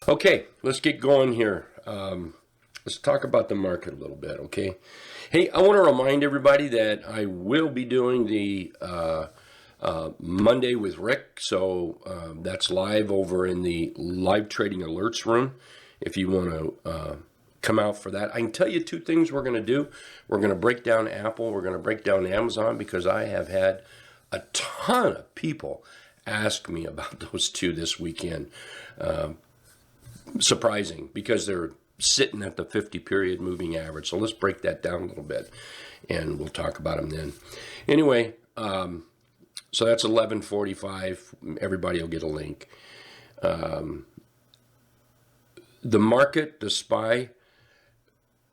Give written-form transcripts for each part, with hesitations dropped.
Okay, let's get going here. Let's talk about the market a little bit, okay? Hey, I want to remind everybody that I will be doing the Monday with Rick, so that's live over in the live trading alerts room. If you want to come out for that, I can tell you two things we're going to do. We're going to break down Apple. We're going to break down Amazon because I have had a ton of people ask me about those two this weekend. Surprising because they're sitting at the 50 period moving average. So let's break that down a little bit and we'll talk about them then. Anyway, so that's 11:45. Everybody will get a link. The market, the SPY,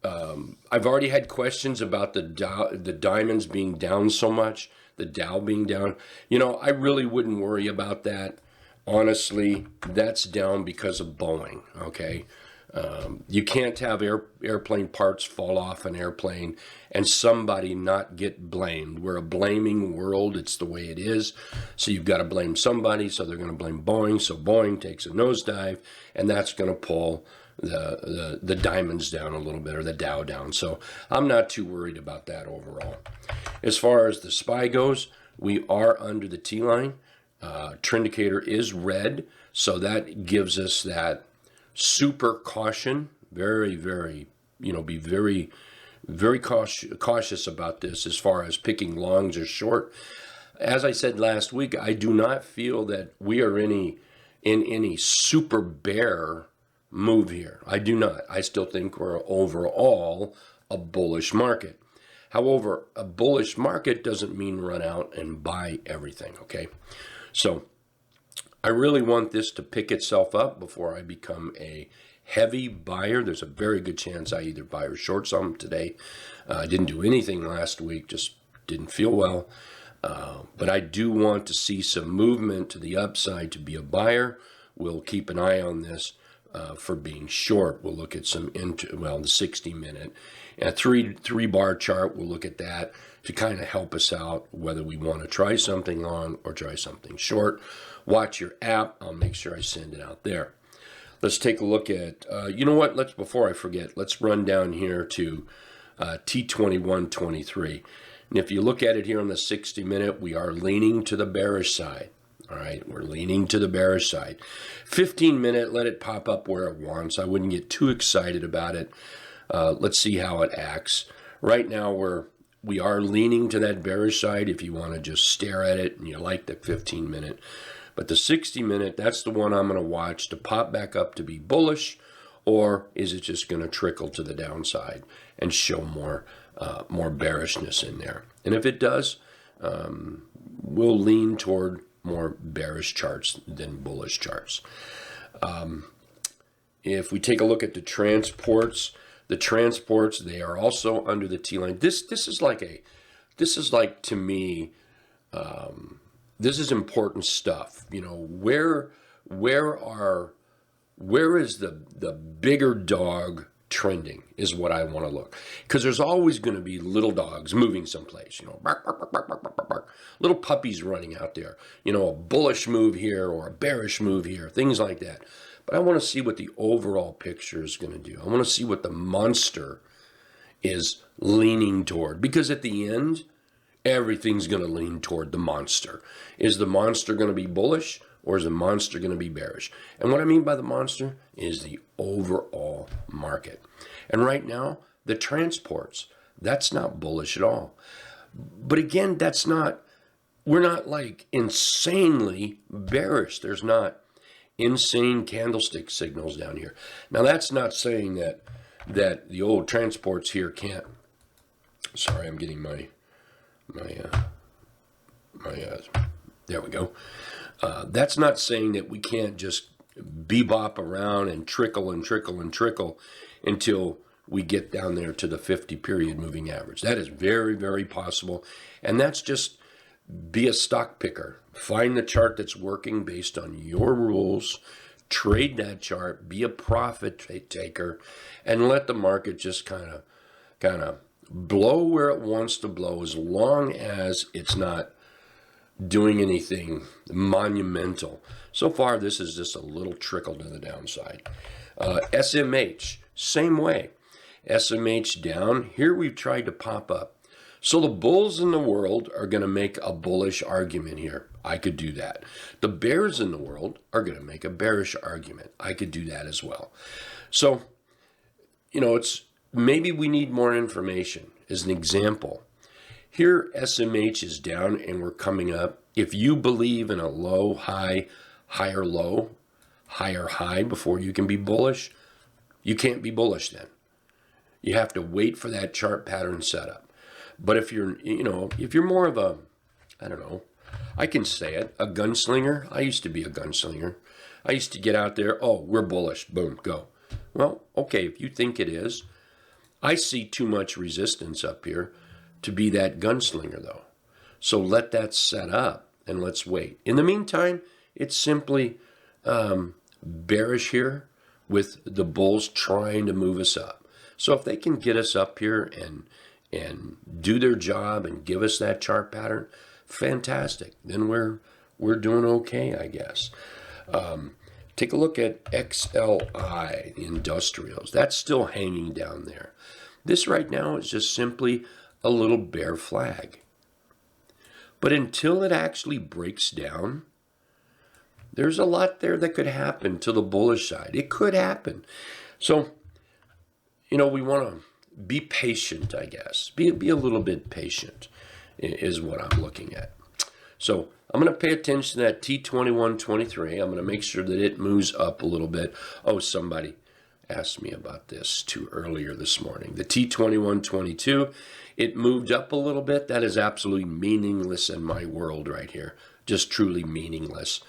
I've already had questions about the diamonds being down so much, the Dow being down. You know, I really wouldn't worry about that. Honestly, that's down because of Boeing, okay? You can't have airplane parts fall off an airplane and somebody not get blamed. We're a blaming world. It's the way it is. So you've got to blame somebody, so they're going to blame Boeing. So Boeing takes a nosedive, and that's going to pull the diamonds down a little bit, or the Dow down. So I'm not too worried about that overall. As far as the SPY goes, we are under the T-line. Trend indicator is red, so that gives us that super caution. Very, very, be very, very cautious about this as far as picking longs or short. As I said last week, I do not feel that we are in any super bear move here. I do not. I still think we're overall a bullish market. However, a bullish market doesn't mean run out and buy everything, okay? So I really want this to pick itself up before I become a heavy buyer. There's a very good chance I either buy or short some today. I didn't do anything last week, just didn't feel well. But I do want to see some movement to the upside to be a buyer. We'll keep an eye on this for being short. We'll look at the 60-minute. And a three bar chart, we'll look at that to kind of help us out whether we want to try something long or try something short. Watch your app. I'll make sure I send it out there. Let's take a look at, before I forget, let's run down here to T2123. And if you look at it here on the 60-minute, we are leaning to the bearish side. All right, we're leaning to the bearish side. 15-minute, let it pop up where it wants. I wouldn't get too excited about it. Let's see how it acts. Right now, we are leaning to that bearish side if you want to just stare at it and you like the 15-minute. But the 60-minute, that's the one I'm going to watch to pop back up to be bullish, or is it just going to trickle to the downside and show more bearishness in there? And if it does, we'll lean toward more bearish charts than bullish charts. If we take a look at the transports, they are also under the T-line. This is to me, this is important stuff. You know, where is the bigger dog trending is what I want to look. Because there's always going to be little dogs moving someplace, bark, bark, bark, bark, bark, bark, bark. Little puppies running out there, a bullish move here or a bearish move here, things like that. But I want to see what the overall picture is going to do. I want to see what the monster is leaning toward. Because at the end, everything's going to lean toward the monster. Is the monster going to be bullish or is the monster going to be bearish? And what I mean by the monster is the overall market. And right now, the transports, that's not bullish at all. But again, we're not like insanely bearish. There's not insane candlestick signals down here. Now, that's not saying that the old transports here can't. Sorry, I'm getting there we go. That's not saying that we can't just bebop around and trickle until we get down there to the 50 period moving average. That is very, very possible. And that's just be a stock picker. Find the chart that's working based on your rules. Trade that chart. Be a profit taker, and let the market just kind of blow where it wants to blow, as long as it's not doing anything monumental. So far, this is just a little trickle to the downside. SMH, same way. SMH down. Here we've tried to pop up. So the bulls in the world are going to make a bullish argument here. I could do that. The bears in the world are going to make a bearish argument. I could do that as well. So, it's maybe we need more information. As an example, here SMH is down and we're coming up. If you believe in a low, high, higher low, higher high before you can be bullish, you can't be bullish then. You have to wait for that chart pattern setup. But if you're more of a, I can say it, a gunslinger. I used to be a gunslinger. I used to get out there, we're bullish, boom, go. Well, okay, if you think it is, I see too much resistance up here to be that gunslinger though. So let that set up and let's wait. In the meantime, it's simply bearish here with the bulls trying to move us up. So if they can get us up here and do their job and give us that chart pattern, fantastic. Then we're doing okay, I guess. Take a look at XLI, the industrials. That's still hanging down there. This right now is just simply a little bear flag. But until it actually breaks down, there's a lot there that could happen to the bullish side. It could happen. So, we want to be patient, I guess. Be a little bit patient is what I'm looking at. So I'm going to pay attention to that T2123. I'm going to make sure that it moves up a little bit. Oh, somebody asked me about this too earlier this morning. The T2122, it moved up a little bit. That is absolutely meaningless in my world right here. Just truly meaningless.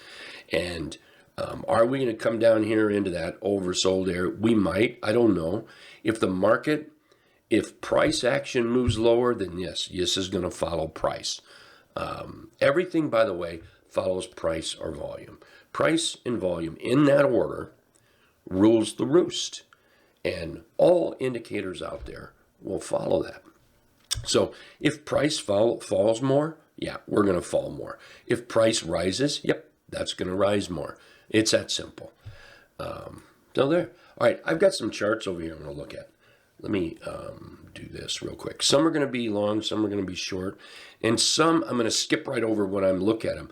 And are we going to come down here into that oversold area? We might. I don't know. If price action moves lower, then yes is going to follow price. Everything, by the way, follows price or volume. Price and volume in that order rules the roost. And all indicators out there will follow that. So if price falls more, yeah, we're going to fall more. If price rises, yep, that's going to rise more. It's that simple. So there. All right, I've got some charts over here I'm going to look at. Let me do this real quick. Some are going to be long, some are going to be short, and some I'm going to skip right over when I'm look at them.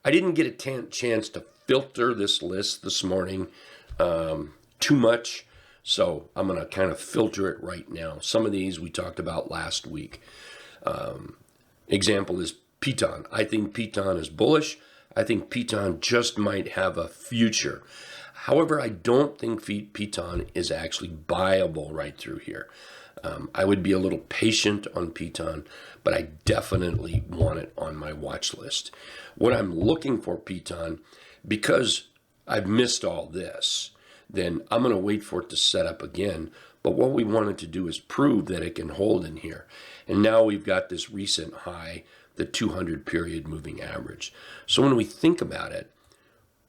I didn't get a chance to filter this list this morning too much, so I'm going to kind of filter it right now. Some of these we talked about last week. Example is Piton. I think Piton is bullish. I think Piton just might have a future. However, I don't think Piton is actually buyable right through here. I would be a little patient on Piton, but I definitely want it on my watch list. What I'm looking for Piton, because I've missed all this, then I'm going to wait for it to set up again. But what we wanted to do is prove that it can hold in here. And now we've got this recent high, the 200 period moving average. So when we think about it,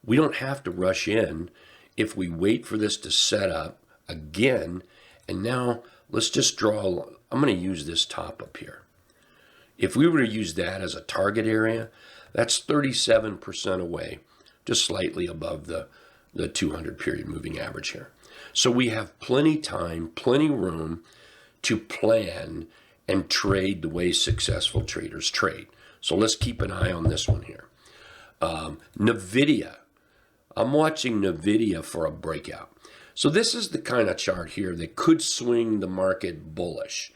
we don't have to rush in if we wait for this to set up again. And now let's just draw, I'm going to use this top up here. If we were to use that as a target area, that's 37% away, just slightly above the 200 period moving average here. So we have plenty time, plenty room to plan and trade the way successful traders trade. So let's keep an eye on this one here. NVIDIA. I'm watching NVIDIA for a breakout. So this is the kind of chart here that could swing the market bullish.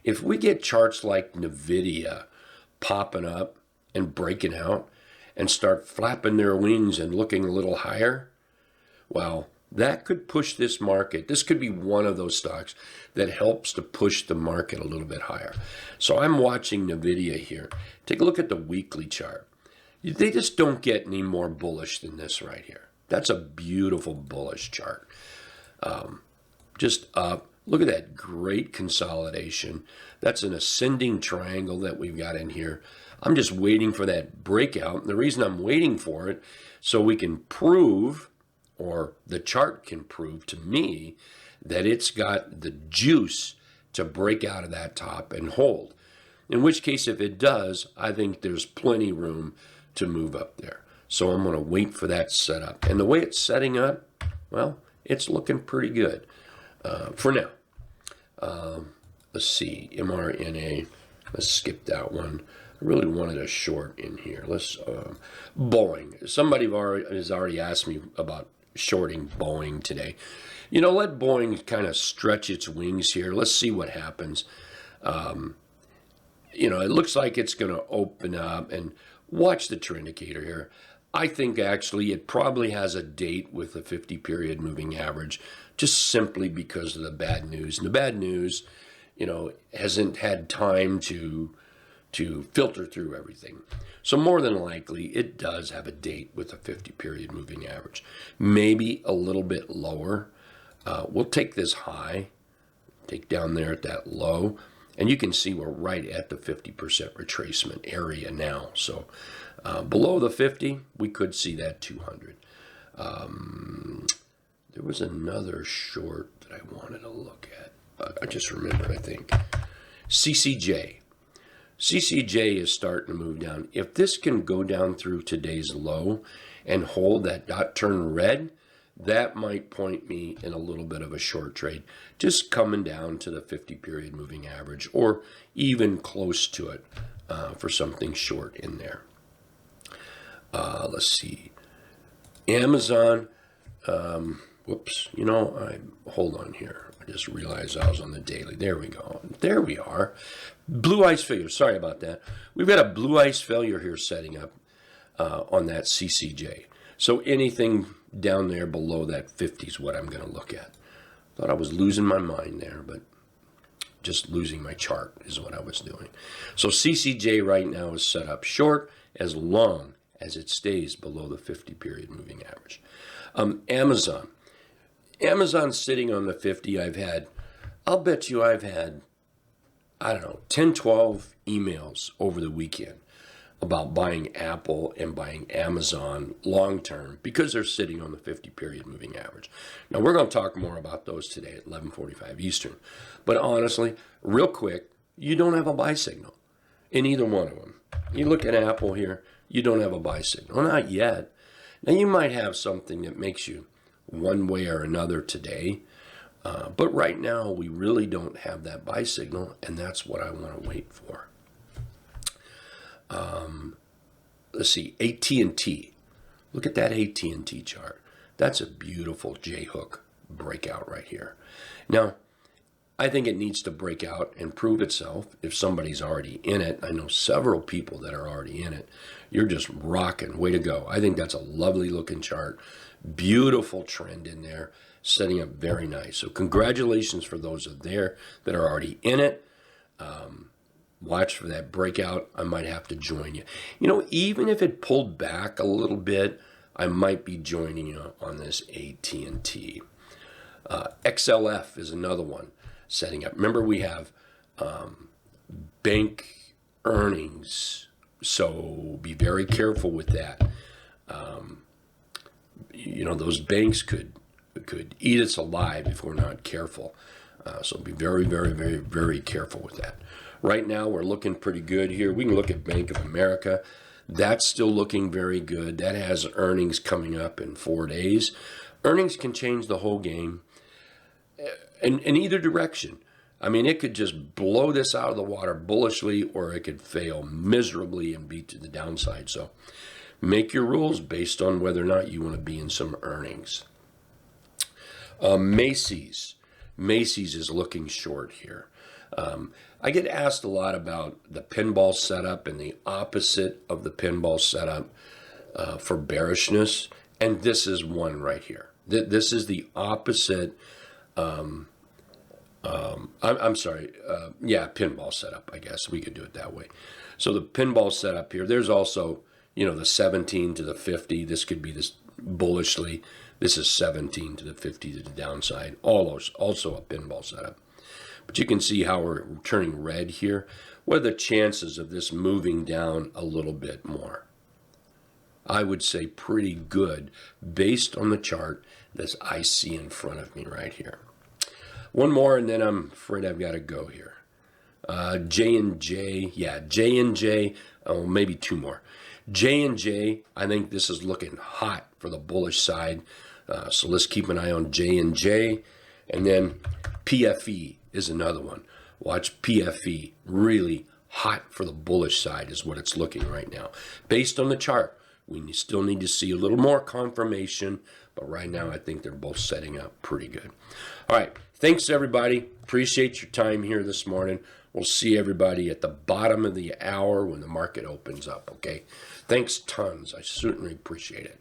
If we get charts like NVIDIA popping up and breaking out and start flapping their wings and looking a little higher, well, that could push this market. This could be one of those stocks that helps to push the market a little bit higher. So I'm watching NVIDIA here. Take a look at the weekly chart. They just don't get any more bullish than this right here. That's a beautiful bullish chart. Just up. Look at that great consolidation. That's an ascending triangle that we've got in here. I'm just waiting for that breakout. And the reason I'm waiting for it, so we can prove, or the chart can prove to me, that it's got the juice to break out of that top and hold. In which case, if it does, I think there's plenty room to move up there. So I'm going to wait for that setup. And the way it's setting up, well, it's looking pretty good for now. Let's see, mRNA. Let's skip that one. I really wanted a short in here. Let's Boeing. Somebody has already asked me about shorting Boeing today. You know, let Boeing kind of stretch its wings here. Let's see what happens. You know, it looks like it's going to open up, and watch the trend indicator here. I think actually it probably has a date with the 50-period moving average, just simply because of the bad news. And the bad news, you know, hasn't had time to filter through everything. So more than likely, it does have a date with a 50-period moving average. Maybe a little bit lower. We'll take this high, take down there at that low, and you can see we're right at the 50% retracement area now. So below the 50, we could see that 200. There was another short that I wanted to look at. I just remembered, I think. CCJ. CCJ is starting to move down. If this can go down through today's low and hold that dot turn red, that might point me in a little bit of a short trade, just coming down to the 50-period moving average or even close to it for something short in there. Let's see. Amazon. Whoops. You know, hold on here. I just realized I was on the daily. There we go. There we are. Blue ice failure. Sorry about that. We've got a blue ice failure here setting up on that CCJ. So anything down there below that 50 is what I'm going to look at. Thought I was losing my mind there, but just losing my chart is what I was doing. So CCJ right now is set up short as long as it stays below the 50-period moving average. Amazon. Amazon's sitting on the 50. I'll bet you I've had, I don't know, 10, 12 emails over the weekend about buying Apple and buying Amazon long-term because they're sitting on the 50-period moving average. Now, we're going to talk more about those today at 11:45 Eastern. But honestly, real quick, you don't have a buy signal in either one of them. You look at Apple here, you don't have a buy signal. Well, not yet. Now, you might have something that makes you one way or another today. But right now, we really don't have that buy signal, and that's what I want to wait for. Let's see, AT&T. Look at that AT&T chart. That's a beautiful J-hook breakout right here. Now, I think it needs to break out and prove itself if somebody's already in it. I know several people that are already in it. You're just rocking. Way to go. I think that's a lovely looking chart. Beautiful trend in there, setting up very nice. So congratulations for those there that are already in it. Watch for that breakout. I might have to join you. You know, even if it pulled back a little bit, I might be joining you on this AT&T. XLF is another one setting up. Remember, we have bank earnings, so be very careful with that. You know, those banks could eat us alive if we're not careful. So be very, very, very, very careful with that. Right now, we're looking pretty good here. We can look at Bank of America. That's still looking very good. That has earnings coming up in 4 days. Earnings can change the whole game in either direction. I mean, it could just blow this out of the water bullishly, or it could fail miserably and be to the downside. So make your rules based on whether or not you want to be in some earnings. Macy's. Macy's is looking short here. I get asked a lot about the pinball setup and the opposite of the pinball setup for bearishness, and this is one right here. This is the opposite. I'm sorry. Pinball setup. I guess we could do it that way. So the pinball setup here. There's also, you know, the 17 to the 50. This could be this bullishly. This is 17 to the 50 to the downside. Also a pinball setup. But you can see how we're turning red here. What are the chances of this moving down a little bit more? I would say pretty good based on the chart that I see in front of me right here. One more, and then I'm afraid I've got to go here. J&J, yeah, J&J, oh, maybe two more. J&J, I think this is looking hot for the bullish side. So let's keep an eye on J&J. And then PFE is another one. Watch PFE, really hot for the bullish side is what it's looking right now. Based on the chart, we still need to see a little more confirmation, but right now I think they're both setting up pretty good. All right, thanks everybody. Appreciate your time here this morning. We'll see everybody at the bottom of the hour when the market opens up, okay? Thanks tons. I certainly appreciate it.